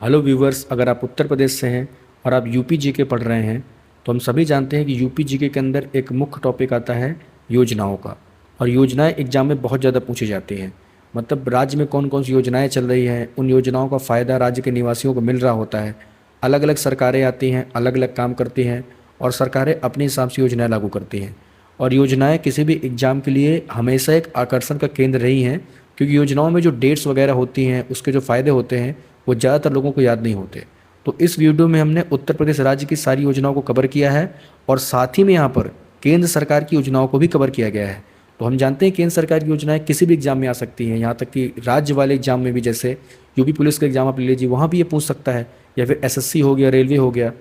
Hello viewers, अगर आप उत्तर प्रदेश से हैं और आप यूपी जीके पढ़ रहे हैं तो हम सभी जानते हैं कि यूपी जीके के अंदर एक मुख्य टॉपिक आता है योजनाओं का। और योजनाएं एग्जाम में बहुत ज़्यादा पूछी जाती हैं। मतलब राज्य में कौन कौन सी योजनाएं चल रही हैं, उन योजनाओं का फ़ायदा राज्य के निवासियों को मिल रहा होता है। अलग अलग सरकारें आती हैं, अलग अलग काम करती हैं और सरकारें अपने हिसाब से योजनाएं लागू करती हैं। और योजनाएं किसी भी एग्ज़ाम के लिए हमेशा एक आकर्षण का केंद्र रही हैं, क्योंकि योजनाओं में जो डेट्स वगैरह होती हैं, उसके जो फ़ायदे होते हैं वो ज़्यादातर लोगों को याद नहीं होते। तो इस वीडियो में हमने उत्तर प्रदेश राज्य की सारी योजनाओं को कवर किया है और साथ ही में यहाँ पर केंद्र सरकार की योजनाओं को भी कवर किया गया है। तो हम जानते हैं केंद्र सरकार की योजनाएं किसी भी एग्जाम में आ सकती हैं, यहाँ तक कि राज्य वाले एग्जाम में भी, जैसे यूपी पुलिस का एग्जाम आप ले लीजिए, वहाँ भी ये पूछ सकता है, या फिर एसएससी हो गया, रेलवे हो गया।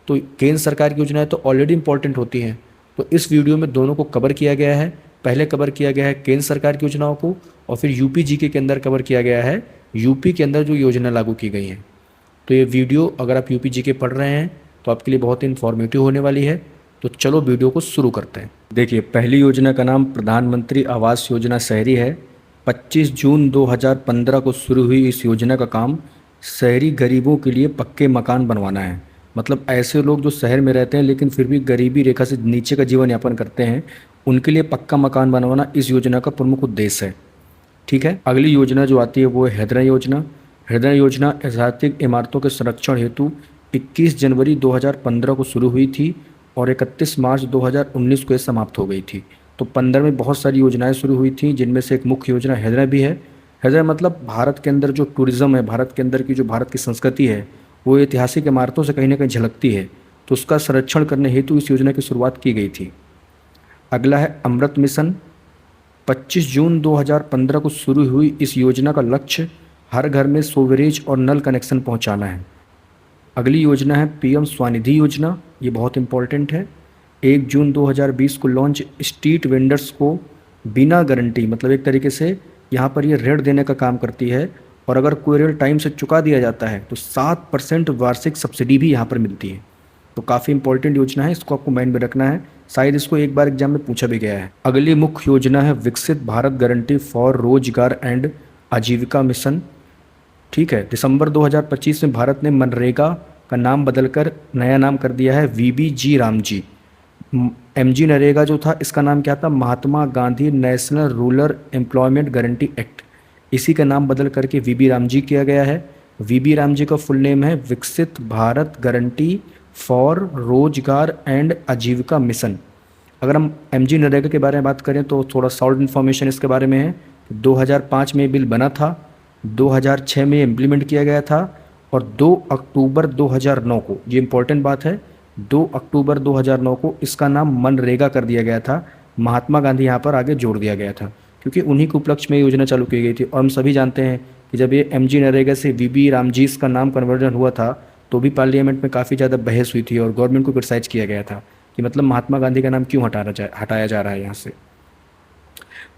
तो केंद्र सरकार की योजनाएं तो ऑलरेडी इंपॉर्टेंट होती हैं। तो इस वीडियो में दोनों को कवर किया गया है। पहले कवर किया गया है केंद्र सरकार की योजनाओं को और फिर यूपी जीके के अंदर कवर किया गया है यूपी के अंदर जो योजना लागू की गई हैं। तो ये वीडियो अगर आप यूपी जीके पढ़ रहे हैं तो आपके लिए बहुत ही इन्फॉर्मेटिव होने वाली है। तो चलो वीडियो को शुरू करते हैं। देखिए, पहली योजना का नाम प्रधानमंत्री आवास योजना शहरी है। 25 जून 2015 को शुरू हुई इस योजना का काम शहरी गरीबों के लिए पक्के मकान बनवाना है। मतलब ऐसे लोग जो शहर में रहते हैं लेकिन फिर भी गरीबी रेखा से नीचे का जीवन यापन करते हैं, उनके लिए पक्का मकान बनवाना इस योजना का प्रमुख उद्देश्य है। ठीक है, अगली योजना जो आती है वो है हृदय योजना। हृदय योजना ऐतिहासिक इमारतों के संरक्षण हेतु 21 जनवरी 2015 को शुरू हुई थी और 31 मार्च 2019 को ये समाप्त हो गई थी। तो 15 में बहुत सारी योजनाएं शुरू हुई थी, जिनमें से एक मुख्य योजना हृदय भी है। हृदय मतलब भारत के अंदर जो टूरिज़्म है, भारत के अंदर की जो भारत की संस्कृति है, वो ऐतिहासिक इमारतों से कहीं ना कहीं झलकती है। तो उसका संरक्षण करने हेतु इस योजना की शुरुआत की गई थी। अगला है अमृत मिशन। 25 जून 2015 को शुरू हुई इस योजना का लक्ष्य हर घर में सीवरेज और नल कनेक्शन पहुंचाना है। अगली योजना है पीएम स्वनिधि योजना। ये बहुत इंपॉर्टेंट है। 1 जून 2020 को लॉन्च। स्ट्रीट वेंडर्स को बिना गारंटी, मतलब एक तरीके से यहाँ पर ये ऋण देने का काम करती है और अगर कोई ऋण टाइम से चुका दिया जाता है तो 7% वार्षिक सब्सिडी भी यहाँ पर मिलती है। तो काफ़ी इंपॉर्टेंट योजना है, इसको आपको माइंड में रखना है। शायद इसको एक बार एग्जाम में पूछा भी गया है। अगली मुख्य योजना है विकसित भारत गारंटी फॉर रोजगार एंड आजीविका मिशन। ठीक है, दिसंबर 2025 में भारत ने मनरेगा का नाम बदलकर नया नाम कर दिया है वीबीजी रामजी। एमजी नरेगा जो था, इसका नाम क्या था? Mahatma Gandhi national rural employment guarantee act. इसी का नाम बदल करके वीबी रामजी किया गया है। वीबी रामजी का फुल नेम है विकसित भारत गारंटी फॉर रोजगार एंड आजीविका मिशन। अगर हम एमजी नरेगा के बारे में बात करें तो थोड़ा शॉर्ट इन्फॉर्मेशन इसके बारे में है। 2005 में बिल बना था, 2006 में इम्प्लीमेंट किया गया था और 2 अक्टूबर 2009 को, ये इंपॉर्टेंट बात है, 2 अक्टूबर 2009 को इसका नाम मनरेगा कर दिया गया था। महात्मा गांधी यहाँ पर आगे जोड़ दिया गया था क्योंकि उन्हीं के उपलक्ष्य में योजना चालू की गई थी। और हम सभी जानते हैं कि जब ये एमजी नरेगा से वीबी रामजी का नाम कन्वर्जन हुआ था तो भी पार्लियामेंट में काफ़ी ज़्यादा बहस हुई थी और गवर्नमेंट को क्रिटिसाइज किया गया था कि मतलब महात्मा गांधी का नाम क्यों हटाया जा रहा है यहाँ से।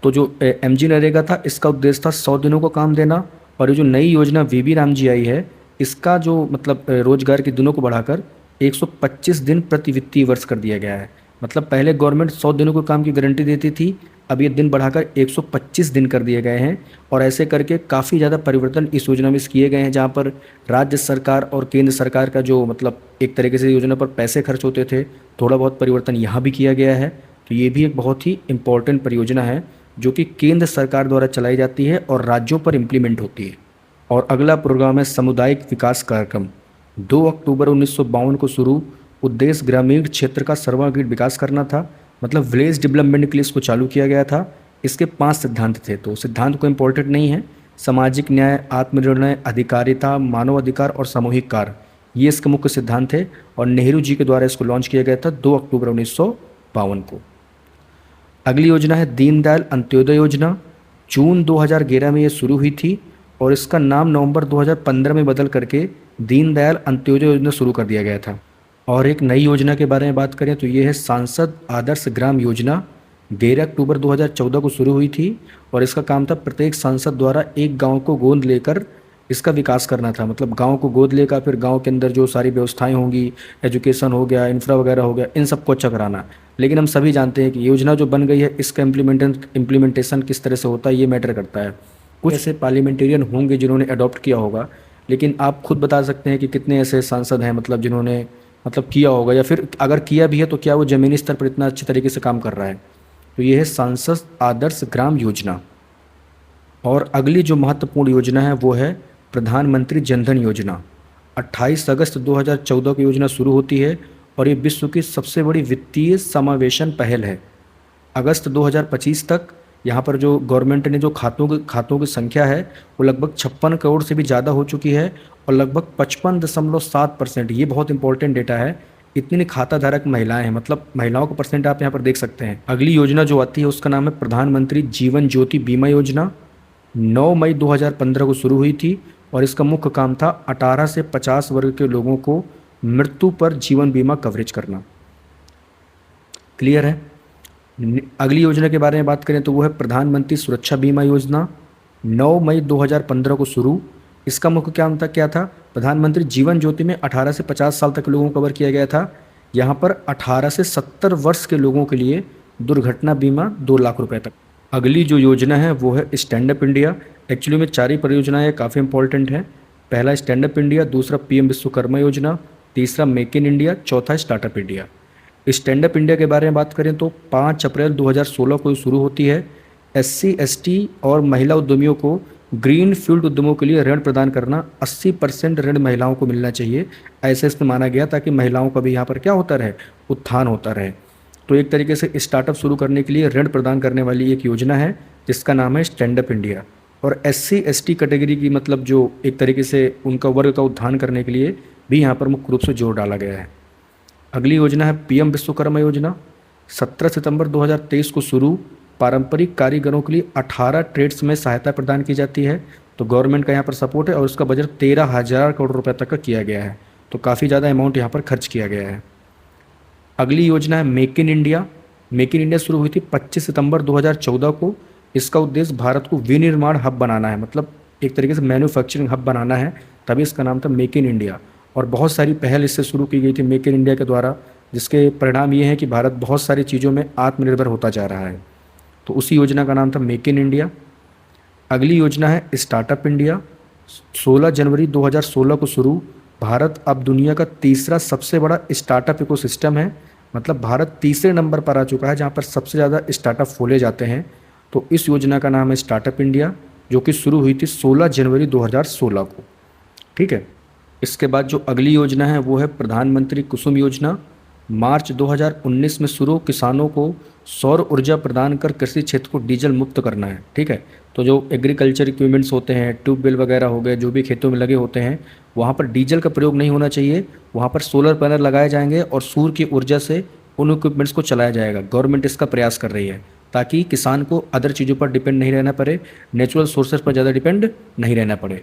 तो जो एमजी नरेगा था, इसका उद्देश्य था 100 दिनों को काम देना। और ये जो नई योजना वीबी रामजी आई है, इसका जो मतलब रोजगार के दिनों को बढ़ाकर 125 दिन प्रति वित्तीय वर्ष कर दिया गया है। मतलब पहले गवर्नमेंट 100 दिनों को काम की गारंटी देती थी, अब ये दिन बढ़ाकर 125 दिन कर दिए गए हैं। और ऐसे करके काफ़ी ज़्यादा परिवर्तन इस योजना में किए गए हैं, जहाँ पर राज्य सरकार और केंद्र सरकार का जो मतलब एक तरीके से योजना पर पैसे खर्च होते थे, थोड़ा बहुत परिवर्तन यहाँ भी किया गया है। तो ये भी एक बहुत ही इम्पोर्टेंट परियोजना है जो कि केंद्र सरकार द्वारा चलाई जाती है और राज्यों पर इम्प्लीमेंट होती है। और अगला प्रोग्राम है सामुदायिक विकास कार्यक्रम। 2 अक्टूबर 1952 को शुरू। उद्देश्य ग्रामीण क्षेत्र का सर्वांगीण विकास करना था, मतलब विलेज डेवलपमेंट के लिए इसको चालू किया गया था। इसके 5 सिद्धांत थे, तो सिद्धांत को इम्पोर्टेंट नहीं है। सामाजिक न्याय, आत्मनिर्णय, अधिकारिता, मानवाधिकार और सामूहिक कार्य, ये इसके मुख्य सिद्धांत थे और नेहरू जी के द्वारा इसको लॉन्च किया गया था 2 अक्टूबर 1952 को। अगली योजना है दीनदयाल अंत्योदय योजना। जून 2011 में ये शुरू हुई थी और इसका नाम नवंबर 2015 में बदल करके दीनदयाल अंत्योदय योजना शुरू कर दिया गया था। और एक नई योजना के बारे में बात करें तो ये है सांसद आदर्श ग्राम योजना। 13 अक्टूबर 2014 को शुरू हुई थी और इसका काम था प्रत्येक सांसद द्वारा एक गांव को गोद लेकर इसका विकास करना था। मतलब गांव को गोद लेकर फिर गांव के अंदर जो सारी व्यवस्थाएं होंगी, एजुकेशन हो गया, इंफ्रा वगैरह हो गया, इन सबको अच्छा कराना। लेकिन हम सभी जानते हैं कि योजना जो बन गई है, इसका इम्प्लीमेंटेशन किस तरह से होता है, ये मैटर करता है। कुछ ऐसे पार्लियामेंटेरियन होंगे जिन्होंने अडॉप्ट किया होगा, लेकिन आप खुद बता सकते हैं कि कितने ऐसे सांसद हैं मतलब जिन्होंने मतलब किया होगा, या फिर अगर किया भी है तो क्या वो ज़मीनी स्तर पर इतना अच्छे तरीके से काम कर रहा है। तो ये है सांसद आदर्श ग्राम योजना। और अगली जो महत्वपूर्ण योजना है वो है प्रधानमंत्री जनधन योजना। 28 अगस्त 2014 को योजना शुरू होती है और ये विश्व की सबसे बड़ी वित्तीय समावेशन पहल है। अगस्त 2025 तक यहाँ पर जो गवर्नमेंट ने जो खातों की संख्या है वो लगभग 56 करोड़ से भी ज़्यादा हो चुकी है, और लगभग 55.7%, ये बहुत इंपॉर्टेंट डेटा है, इतनी खाता धारक महिलाएं हैं। मतलब महिलाओं का परसेंट आप यहाँ पर देख सकते हैं। अगली योजना जो आती है उसका नाम है प्रधानमंत्री जीवन ज्योति बीमा योजना। 9 मई 2015 को शुरू हुई थी और इसका मुख्य काम था 18 से 50 वर्ग के लोगों को मृत्यु पर जीवन बीमा कवरेज करना। क्लियर है। अगली योजना के बारे में बात करें तो वो है प्रधानमंत्री सुरक्षा बीमा योजना। 9 मई 2015 को शुरू। इसका मुख्य काम था क्या था, प्रधानमंत्री जीवन ज्योति में 18 से 50 साल तक लोगों को कवर किया गया था। यहाँ पर 18 से 70 वर्ष के लोगों के लिए दुर्घटना बीमा 2 लाख रुपए तक। अगली जो योजना है वो है स्टैंड अप इंडिया। एक्चुअली में 4 ही परियोजनाएं काफ़ी इंपॉर्टेंट हैं। पहला स्टैंड अप इंडिया, दूसरा पीएम विश्वकर्मा योजना, तीसरा मेक इन इंडिया, चौथा startup India. Stand up India के बारे में बात करें तो 5 अप्रैल 2016 को शुरू होती है। एससी, एसटी और महिला उद्यमियों को ग्रीन फील्ड उद्यमों के लिए ऋण प्रदान करना, 80% ऋण महिलाओं को मिलना चाहिए, ऐसे इसमें माना गया ताकि महिलाओं का भी यहाँ पर क्या होता रहे, उत्थान होता रहे। तो एक तरीके से स्टार्टअप शुरू करने के लिए ऋण प्रदान करने वाली एक योजना है जिसका नाम है स्टैंड अप इंडिया। और एससी, एसटी कैटेगरी की मतलब जो एक तरीके से उनका वर्ग का उत्थान करने के लिए भी यहाँ पर मुख्य रूप से जोर डाला गया है। अगली योजना है पीएम विश्वकर्मा योजना। 17 सितंबर 2023 को शुरू। पारंपरिक कारीगरों के लिए 18 ट्रेड्स में सहायता प्रदान की जाती है। तो गवर्नमेंट का यहाँ पर सपोर्ट है और उसका बजट 13,000 करोड़ रुपए तक का किया गया है। तो काफ़ी ज़्यादा अमाउंट यहाँ पर खर्च किया गया है। अगली योजना है make in India. Make in India शुरू हुई थी 25 सितंबर 2014 को। इसका उद्देश्य भारत को विनिर्माण हब बनाना है, मतलब एक तरीके से मैन्युफैक्चरिंग हब बनाना है, तभी इसका नाम था मेक इन इंडिया। और बहुत सारी पहल इससे शुरू की गई थी मेक इन इंडिया के द्वारा, जिसके परिणाम ये हैं कि भारत बहुत सारी चीज़ों में आत्मनिर्भर होता जा रहा है। तो उसी योजना का नाम था मेक इन इंडिया। अगली योजना है स्टार्टअप इंडिया। 16 जनवरी 2016 को शुरू। भारत अब दुनिया का तीसरा सबसे बड़ा स्टार्टअप इकोसिस्टम है, मतलब भारत तीसरे नंबर पर आ चुका है जहाँ पर सबसे ज़्यादा स्टार्टअप खोले जाते हैं। तो इस योजना का नाम है स्टार्टअप इंडिया, जो कि शुरू हुई थी 16 जनवरी 2016 को। ठीक है। इसके बाद जो अगली योजना है वो है प्रधानमंत्री कुसुम योजना। मार्च 2019 में शुरू। किसानों को सौर ऊर्जा प्रदान कर कृषि क्षेत्र को डीजल मुक्त करना है। ठीक है। तो जो एग्रीकल्चर इक्विपमेंट्स होते हैं, ट्यूबवेल वगैरह हो गए, जो भी खेतों में लगे होते हैं, वहाँ पर डीजल का प्रयोग नहीं होना चाहिए। वहाँ पर सोलर पैनल लगाए जाएंगे और सूर्य की ऊर्जा से उन इक्विपमेंट्स को चलाया जाएगा। गवर्नमेंट इसका प्रयास कर रही है ताकि किसान को अदर चीज़ों पर डिपेंड नहीं रहना पड़े, नेचुरल सोर्सेज पर ज़्यादा डिपेंड नहीं रहना पड़े।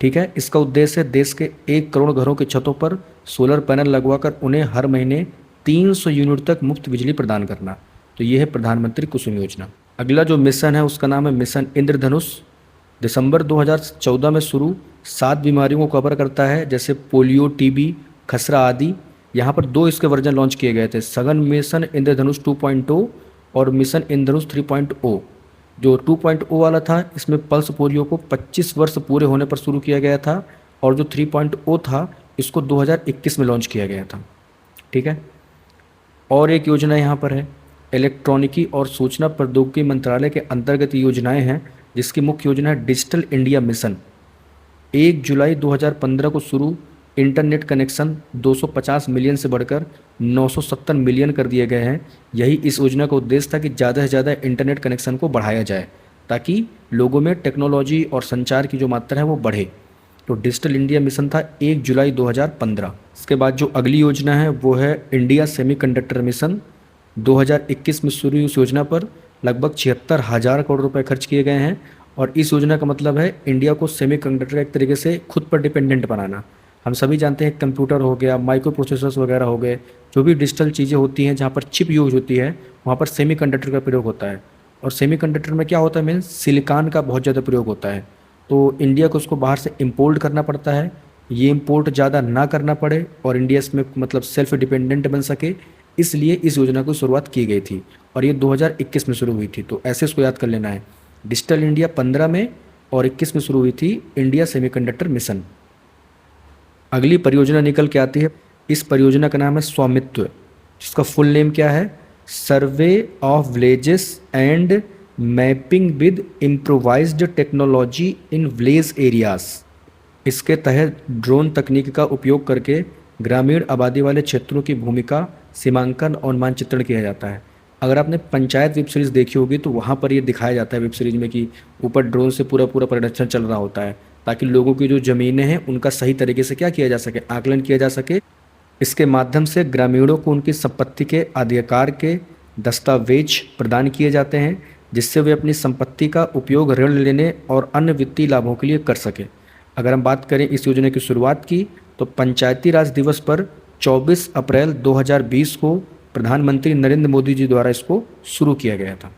ठीक है। इसका उद्देश्य है देश के 1 करोड़ घरों की छतों पर सोलर पैनल लगवाकर उन्हें हर महीने 300 यूनिट तक मुफ्त बिजली प्रदान करना। तो ये है प्रधानमंत्री कुसुम योजना। अगला जो मिशन है उसका नाम है मिशन इंद्रधनुष। दिसंबर 2014 में शुरू। 7 बीमारियों को कवर करता है, जैसे पोलियो, टीबी, खसरा आदि। यहाँ पर 2 इसके वर्जन लॉन्च किए गए थे, सघन मिशन इंद्रधनुष 2.0 और मिशन इंद्रधनुष 3.0। जो 2.0 वाला था इसमें पल्स पोलियो को 25 वर्ष पूरे होने पर शुरू किया गया था, और जो 3.0 था इसको 2021 में लॉन्च किया गया था। ठीक है। और एक योजना यहाँ पर है इलेक्ट्रॉनिकी और सूचना प्रौद्योगिकी मंत्रालय के अंतर्गत योजनाएं हैं, जिसकी मुख्य योजना है डिजिटल इंडिया मिशन। 1 जुलाई 2015 को शुरू। इंटरनेट कनेक्शन 250 मिलियन से बढ़कर 970 मिलियन कर दिए गए हैं। यही इस योजना का उद्देश्य था कि ज़्यादा से ज़्यादा इंटरनेट कनेक्शन को बढ़ाया जाए ताकि लोगों में टेक्नोलॉजी और संचार की जो मात्रा है वो बढ़े। तो डिजिटल इंडिया मिशन था 1 जुलाई 2015। इसके बाद जो अगली योजना है वो है इंडिया सेमीकंडक्टर मिशन। 2021 में शुरू हुई इस योजना पर लगभग 76,000 करोड़ रुपए खर्च किए गए हैं, और इस योजना का मतलब है इंडिया को सेमीकंडक्टर एक तरीके से खुद पर डिपेंडेंट बनाना। हम सभी जानते हैं कंप्यूटर हो गया, माइक्रो प्रोसेसर्स वगैरह हो गए, जो भी डिजिटल चीज़ें होती हैं जहाँ पर चिप यूज होती है वहाँ पर सेमीकंडक्टर का प्रयोग होता है। और सेमीकंडक्टर में क्या होता है, मीन्स सिलिकॉन का बहुत ज़्यादा प्रयोग होता है। तो इंडिया को उसको बाहर से इम्पोर्ट करना पड़ता है। ये इम्पोर्ट ज़्यादा ना करना पड़े और इंडिया इसमें मतलब सेल्फ डिपेंडेंट बन सके, इसलिए इस योजना की शुरुआत की गई थी और ये 2021 में शुरू हुई थी। तो ऐसे इसको याद कर लेना है, डिजिटल इंडिया 15 में और 21 में शुरू हुई थी इंडिया सेमीकंडक्टर मिशन। अगली परियोजना निकल के आती है, इस परियोजना का नाम है स्वामित्व, जिसका फुल नेम क्या है, survey of villages and mapping with improvised technology in village areas. इसके तहत ड्रोन तकनीक का उपयोग करके ग्रामीण आबादी वाले क्षेत्रों की भूमिका सीमांकन और मानचित्रण किया जाता है। अगर आपने पंचायत वेब सीरीज़ देखी होगी तो वहाँ पर ये दिखाया जाता है वेब सीरीज में कि ऊपर ड्रोन से पूरा पूरा प्रदर्शन चल रहा होता है, ताकि लोगों की जो ज़मीनें हैं उनका सही तरीके से क्या किया जा सके, आकलन किया जा सके। इसके माध्यम से ग्रामीणों को उनकी संपत्ति के अधिकार के दस्तावेज प्रदान किए जाते हैं, जिससे वे अपनी संपत्ति का उपयोग ऋण लेने और अन्य वित्तीय लाभों के लिए कर सकें। अगर हम बात करें इस योजना की शुरुआत की, तो पंचायती राज दिवस पर 24 अप्रैल 2020 को प्रधानमंत्री नरेंद्र मोदी जी द्वारा इसको शुरू किया गया था।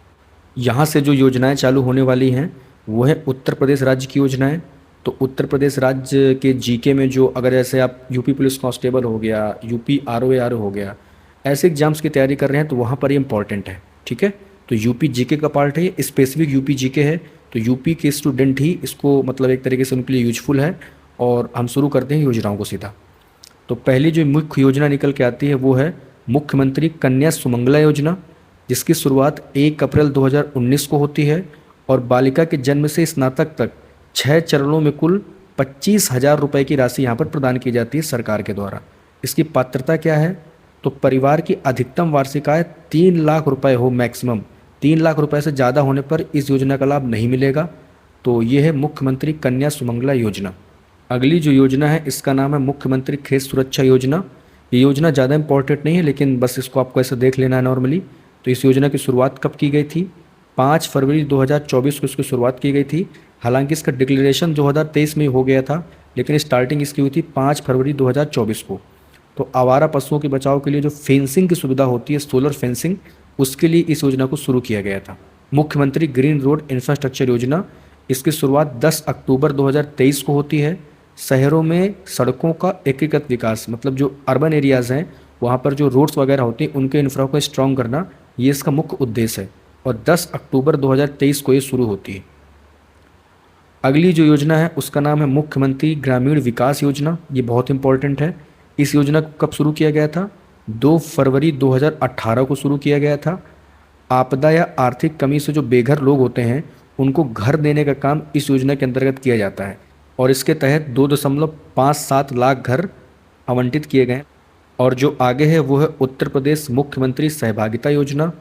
यहाँ से जो योजनाएं चालू होने वाली हैं वो है उत्तर प्रदेश राज्य की योजनाएं। तो उत्तर प्रदेश राज्य के जीके में जो, अगर जैसे आप यूपी पुलिस कांस्टेबल हो गया, यूपी आरओ हो गया, ऐसे एग्जाम्स की तैयारी कर रहे हैं तो वहाँ पर ये इंपॉर्टेंट है। ठीक है, तो यूपी जीके का पार्ट है, स्पेसिफिक यूपी जीके है, तो यूपी के स्टूडेंट ही इसको मतलब एक तरीके से उनके लिए यूजफुल है। और हम शुरू करते हैं योजनाओं को सीधा। तो पहली जो मुख्य योजना निकल के आती है वो है मुख्यमंत्री कन्या सुमंगला योजना, जिसकी शुरुआत 1 अप्रैल 2019 को होती है और बालिका के जन्म से स्नातक तक 6 चरणों में कुल 25,000 रुपये की राशि यहाँ पर प्रदान की जाती है सरकार के द्वारा। इसकी पात्रता क्या है, तो परिवार की अधिकतम वार्षिक आय 3 लाख रुपए हो, मैक्सिमम 3 लाख रुपए से ज़्यादा होने पर इस योजना का लाभ नहीं मिलेगा। तो ये है मुख्यमंत्री कन्या सुमंगला योजना। अगली जो योजना है इसका नाम है मुख्यमंत्री खेत सुरक्षा योजना। ये योजना ज़्यादा इंपॉर्टेंट नहीं है, लेकिन बस इसको आपको ऐसे देख लेना है नॉर्मली। तो इस योजना की शुरुआत कब की गई थी, 5 फरवरी 2024 को इसकी शुरुआत की गई थी। हालांकि इसका डिक्लेरेशन 2023 में हो गया था, लेकिन स्टार्टिंग इसकी हुई थी 5 फरवरी 2024 को। तो आवारा पशुओं के बचाव के लिए जो फेंसिंग की सुविधा होती है, सोलर फेंसिंग, उसके लिए इस योजना को शुरू किया गया था। मुख्यमंत्री ग्रीन रोड इंफ्रास्ट्रक्चर योजना, इसकी शुरुआत 10 अक्टूबर 2023 को होती है। शहरों में सड़कों का एकीकृत विकास, मतलब जो अर्बन एरियाज़ हैं वहाँ पर जो रोड्स वगैरह होती हैं उनके इंफ्रा को स्ट्रॉन्ग करना, ये इसका मुख्य उद्देश्य है। और 10 अक्टूबर 2023 को ये शुरू होती है। अगली जो योजना है उसका नाम है मुख्यमंत्री ग्रामीण विकास योजना। ये बहुत इंपॉर्टेंट है। इस योजना को कब शुरू किया गया था, 2 फरवरी 2018 को शुरू किया गया था। आपदा या आर्थिक कमी से जो बेघर लोग होते हैं उनको घर देने का काम इस योजना के अंतर्गत किया जाता है और इसके तहत 2.57 लाख घर आवंटित किए गए। और जो आगे है वो है उत्तर प्रदेश मुख्यमंत्री सहभागिता योजना।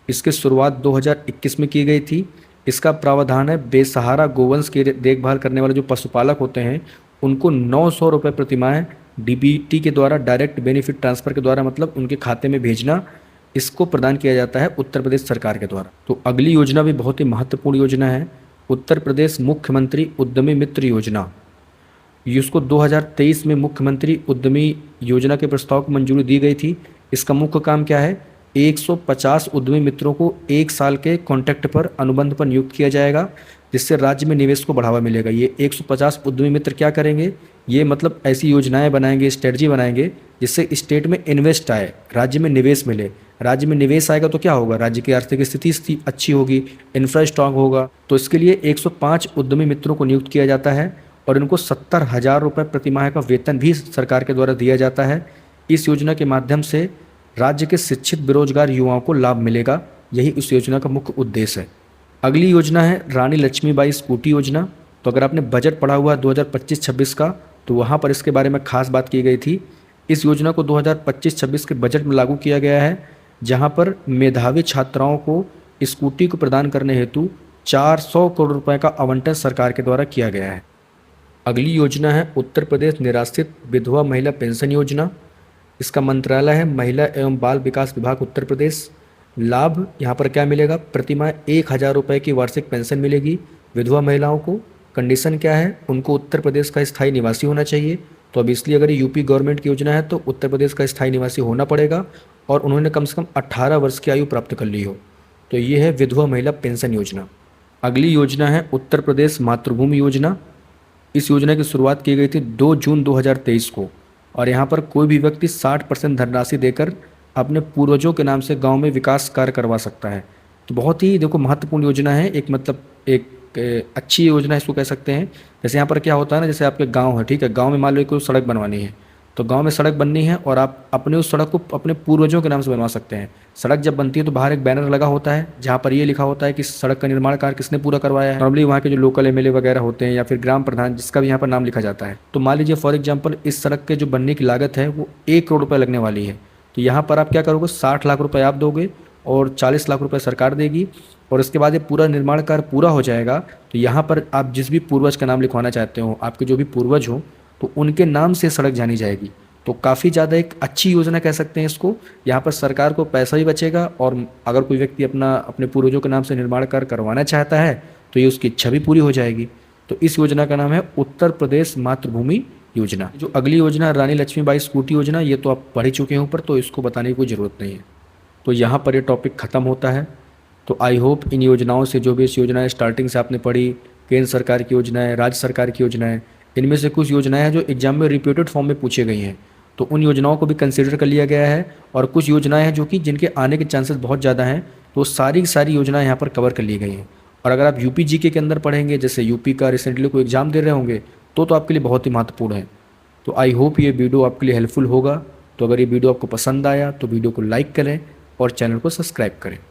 इसकी शुरुआत 2021 में की गई थी। इसका प्रावधान है बेसहारा गोवंश की देखभाल करने वाले जो पशुपालक होते हैं उनको 900 रुपये प्रतिमाह डीबीटी के द्वारा, डायरेक्ट बेनिफिट ट्रांसफ़र के द्वारा, मतलब उनके खाते में भेजना, इसको प्रदान किया जाता है उत्तर प्रदेश सरकार के द्वारा। तो अगली योजना भी बहुत ही महत्वपूर्ण योजना है, उत्तर प्रदेश मुख्यमंत्री उद्यमी मित्र योजना। इसको 2023 में मुख्यमंत्री उद्यमी योजना के प्रस्ताव को मंजूरी दी गई थी। इसका मुख्य काम क्या है, 150 उद्यमी मित्रों को 1 साल के कॉन्ट्रैक्ट पर, अनुबंध पर नियुक्त किया जाएगा, जिससे राज्य में निवेश को बढ़ावा मिलेगा। ये 150 उद्यमी मित्र क्या करेंगे, ये मतलब ऐसी योजनाएं बनाएंगे, स्ट्रेटजी बनाएंगे जिससे स्टेट में इन्वेस्ट आए, राज्य में निवेश मिले। राज्य में निवेश आएगा तो क्या होगा, राज्य की आर्थिक स्थिति अच्छी होगी, इंफ्रा स्ट्रांग होगा। तो इसके लिए 105 उद्यमी मित्रों को नियुक्त किया जाता है और इनको 70,000 रुपये प्रतिमाह का वेतन भी सरकार के द्वारा दिया जाता है। इस योजना के माध्यम से राज्य के शिक्षित बेरोजगार युवाओं को लाभ मिलेगा, यही इस योजना का मुख्य उद्देश्य है। अगली योजना है रानी लक्ष्मीबाई स्कूटी योजना। तो अगर आपने बजट पढ़ा हुआ 2025-26 का तो वहाँ पर इसके बारे में खास बात की गई थी। इस योजना को 2025-26 के बजट में लागू किया गया है, जहाँ पर मेधावी छात्राओं को स्कूटी को प्रदान करने हेतु 400 करोड़ रुपए का आवंटन सरकार के द्वारा किया गया है। अगली योजना है उत्तर प्रदेश निराश्रित विधवा महिला पेंशन योजना। इसका मंत्रालय है महिला एवं बाल विकास विभाग उत्तर प्रदेश। लाभ यहाँ पर क्या मिलेगा, प्रतिमाह 1,000 रुपये की वार्षिक पेंशन मिलेगी विधवा महिलाओं को। कंडीशन क्या है, उनको उत्तर प्रदेश का स्थायी निवासी होना चाहिए। तो अब इसलिए अगर यूपी गवर्नमेंट की योजना है तो उत्तर प्रदेश का स्थायी निवासी होना पड़ेगा और उन्होंने कम से कम 18 वर्ष की आयु प्राप्त कर ली हो। तो ये है विधवा महिला पेंशन योजना। अगली योजना है उत्तर प्रदेश मातृभूमि योजना। इस योजना की शुरुआत की गई थी 2 जून 2023 को और यहाँ पर कोई भी व्यक्ति 60% धनराशि देकर अपने पूर्वजों के नाम से गांव में विकास कार्य करवा सकता है। तो बहुत ही देखो महत्वपूर्ण योजना है। एक मतलब एक अच्छी योजना इसको कह सकते हैं। जैसे यहाँ पर क्या होता है ना, जैसे आपके गांव है, ठीक है, गांव में मान लो कोई सड़क बनवानी है, तो गांव में सड़क बननी है और आप अपने उस सड़क को अपने पूर्वजों के नाम से बनवा सकते हैं। सड़क जब बनती है तो बाहर एक बैनर लगा होता है जहाँ पर ये लिखा होता है कि सड़क का निर्माण कार्य किसने पूरा करवाया है। नॉर्मली वहाँ के जो लोकल एमएलए वगैरह होते हैं या फिर ग्राम प्रधान, जिसका भी यहाँ पर नाम लिखा जाता है। तो मान लीजिए फॉर एग्जाम्पल इस सड़क के जो बनने की लागत है वो 1 करोड़ रुपये लगने वाली है। तो यहाँ पर आप क्या करोगे, 60 लाख रुपये आप दोगे और 40 लाख रुपये सरकार देगी। और इसके बाद ये पूरा निर्माण कार्य पूरा हो जाएगा तो यहाँ पर आप जिस भी पूर्वज का नाम लिखवाना चाहते हो, आपके जो भी पूर्वज हो, तो उनके नाम से सड़क जानी जाएगी। तो काफ़ी ज़्यादा एक अच्छी योजना कह सकते हैं इसको। यहाँ पर सरकार को पैसा भी बचेगा और अगर कोई व्यक्ति अपने पूर्वजों के नाम से निर्माण कार्य करवाना चाहता है तो ये उसकी इच्छा भी पूरी हो जाएगी। तो इस योजना का नाम है उत्तर प्रदेश मातृभूमि योजना। जो अगली योजना रानी लक्ष्मीबाई स्कूटी योजना, ये तो आप पढ़ ही चुके हैं ऊपर, तो इसको बताने की कोई ज़रूरत नहीं है। तो यहाँ पर ये टॉपिक ख़त्म होता है। तो आई होप इन योजनाओं से, जो भी इस योजनाएं स्टार्टिंग से आपने पढ़ी, केंद्र सरकार की योजनाएं, राज्य सरकार की योजनाएं, इनमें से कुछ योजनाएं हैं जो एग्जाम में रिपीटेड फॉर्म में पूछे गई हैं, तो उन योजनाओं को भी कंसिडर कर लिया गया है। और कुछ योजनाएं हैं जो कि जिनके आने के चांसेस बहुत ज़्यादा हैं, तो सारी की सारी योजनाएं यहाँ पर कवर कर ली गई हैं। और अगर आप यूपी जीके के अंदर पढ़ेंगे, जैसे यूपी का रिसेंटली कोई एग्ज़ाम दे रहे होंगे, तो आपके लिए बहुत ही महत्वपूर्ण है। तो आई होप ये वीडियो आपके लिए हेल्पफुल होगा। तो अगर ये वीडियो आपको पसंद आया तो वीडियो को लाइक करें और चैनल को सब्सक्राइब करें।